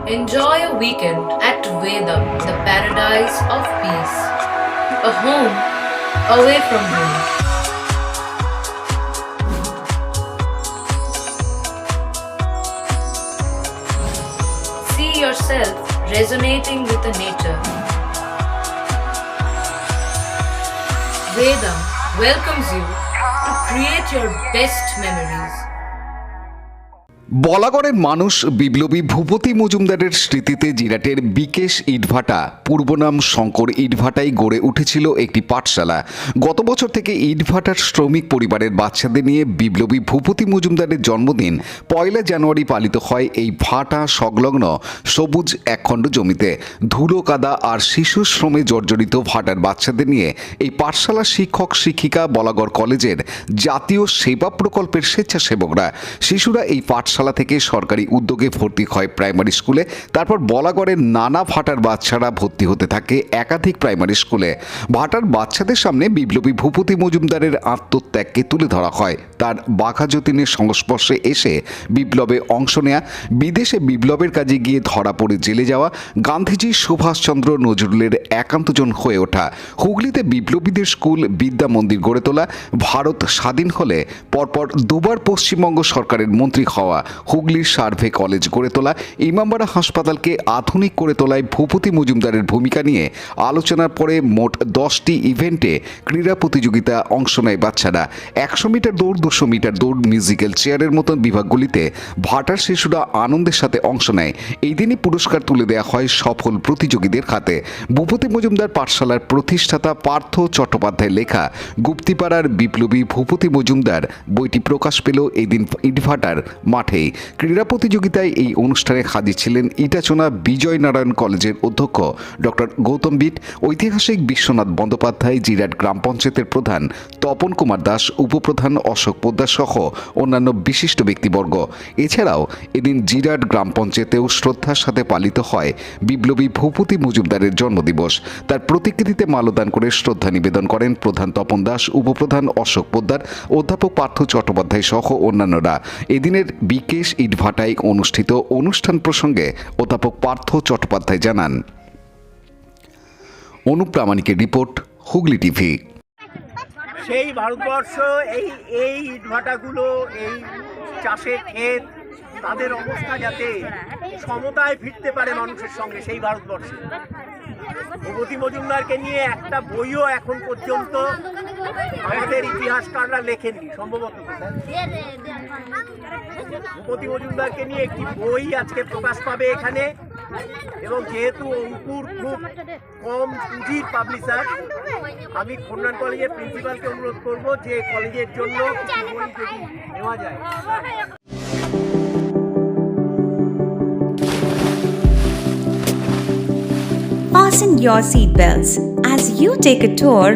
Enjoy a weekend at Vedam, the paradise of peace. A home away from home. See yourself resonating with the nature. Vedam welcomes you to create your best memories. বলাগড়ের মানুষ বিপ্লবী ভূপতি মজুমদারের স্মৃতিতে জিরাটের বিকেশ ইটভাটা পূর্বনাম শঙ্কর ইটভাটায় গড়ে উঠেছিল একটি পাঠশালা। গত বছর থেকে ইটভাটার শ্রমিক পরিবারের বাচ্চাদের নিয়ে বিপ্লবী ভূপতি মজুমদারের জন্মদিন 1 জানুয়ারি পালিত হয় এই ভাটা সংলগ্ন সবুজ একখণ্ড জমিতে। ধুলো কাদা আর শিশু শ্রমে জর্জরিত ভাটার বাচ্চাদের নিয়ে এই পাঠশালা শিক্ষক শিক্ষিকা, বলাগড় কলেজের জাতীয় সেবা প্রকল্পের স্বেচ্ছাসেবকরা। শিশুরা এই পাঠশালা থেকে সরকারি উদ্যোগে ভর্তি হয় প্রাইমারি স্কুলে, তারপর বলাগড়ের নানা ভাটার বাচ্চারা ভর্তি হতে থাকে একাধিক প্রাইমারি স্কুলে। ভাটার বাচ্চাদের সামনে বিপ্লবী ভূপতি মজুমদারের আত্মত্যাগকে তুলে ধরা হয়, তার বাঘা যতীনের সংস্পর্শে এসে বিপ্লবে অংশ নেয়া, বিদেশে বিপ্লবের কাজে গিয়ে ধরা পড়ে জেলে যাওয়া, গান্ধীজি, সুভাষচন্দ্র, নজরুলের একান্তজন হয়ে ওঠা, হুগলিতে বিপ্লবীদের স্কুল, বিদ্যা মন্দির গড়ে তোলা, ভারত স্বাধীন হলে পরপর দুবার পশ্চিমবঙ্গ সরকারের মন্ত্রী হওয়া, হুগলির সার্ভে কলেজ গড়ে তোলা, ইমামবাড়া হাসপাতালকে আধুনিক করে তোলায় ভূপতি মজুমদারের ভূমিকা নিয়ে আলোচনার পরে মোট 10টি ইভেন্টে ক্রীড়া প্রতিযোগিতা অংশ নেয় বাচ্চারা। 100 মিটার দৌড়, 200 মিটার দৌড়, মিউজিক্যাল চেয়ারের মতন বিভাগগুলিতে ভাটার শিশুরা আনন্দের সাথে অংশ নেয়। এই দিনই পুরস্কার তুলে দেওয়া হয় সফল প্রতিযোগীদের হাতে। ভূপতি মজুমদার পাঠশালার প্রতিষ্ঠাতা পার্থ চট্টোপাধ্যায় লেখা গুপ্তিপাড়ার বিপ্লবী ভূপতি মজুমদার বইটি প্রকাশ পেল এদিন ইটভাটার মাঠে। ক্রীড়া প্রতিযোগিতায় এই অনুষ্ঠানে হাজির ছিলেন ইটাচোনা বিজয় নারায়ণ কলেজের অধ্যক্ষ ডক্টর গৌতম বিট, ঐতিহাসিক বিশ্বনাথ বন্দ্যোপাধ্যায়, জিরাট গ্রাম পঞ্চায়েতের প্রধান তপন কুমার দাস, উপপ্রধান অশোক পোদ্দার সহ অন্যান্য বিশিষ্ট ব্যক্তিবর্গ। এছাড়াও এদিন জিরাট গ্রাম পঞ্চায়েতেও শ্রদ্ধার সাথে পালিত হয় বিপ্লবী ভূপতি মজুমদারের জন্মদিবস। তার প্রতিকৃতিতে মাল্যদান করে শ্রদ্ধা নিবেদন করেন প্রধান তপন দাস, উপপ্রধান অশোক পোদ্দার, অধ্যাপক পার্থ চট্টোপাধ্যায় সহ অন্যান্যরা। এদিনের বিকেশ ইটভাটায় অনুষ্ঠিত অনুষ্ঠান প্রসঙ্গে অধ্যাপক পার্থ চট্টোপাধ্যায় জানান। অনুপ প্রামাণিকের রিপোর্ট, হুগলি টিভি। সেই ভারতবর্ষ এই ইটভাটাগুলো, এই চাষের ক্ষেত, তাদের অবস্থা যাতে সমতায় ফিরতে পারে মানুষের সঙ্গে, সেই ভারতবর্ষে ভূপতি মজুমদারকে নিয়ে একটা বইও এখন পর্যন্ত আমাদের ইতিহাসকাররা লেখেননি, সম্ভবত। ভূপতি মজুমদারকে নিয়ে একটি বই আজকে প্রকাশ পাবে এখানে, এবং যেহেতু অঙ্কুর খুব কম পুঁজির পাবলিশার, আমি খন্ডান কলেজের প্রিন্সিপালকে অনুরোধ করব যে কলেজের জন্য কিছু বই যদি নেওয়া যায়। Fasten your seatbelts as you take a tour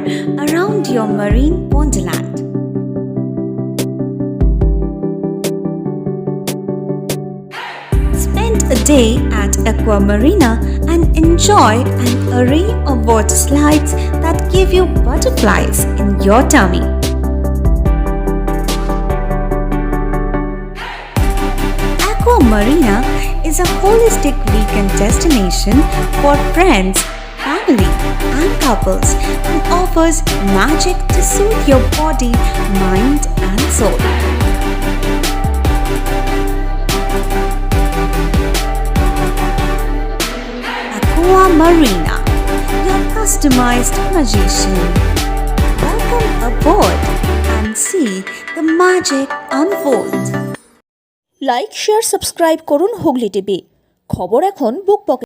around your marine wonderland. Spend a day at Aqua Marina and enjoy an array of water slides that give you butterflies in your tummy. Aqua Marina is a holistic weekend destination for friends, family, and couples and offers magic to soothe your body, mind, and soul. Aqua Marina, your customized magician. Welcome aboard and see the magic unfold. Like, share, subscribe করুন Hooghly TV. খবর এখন বুক পকেটে।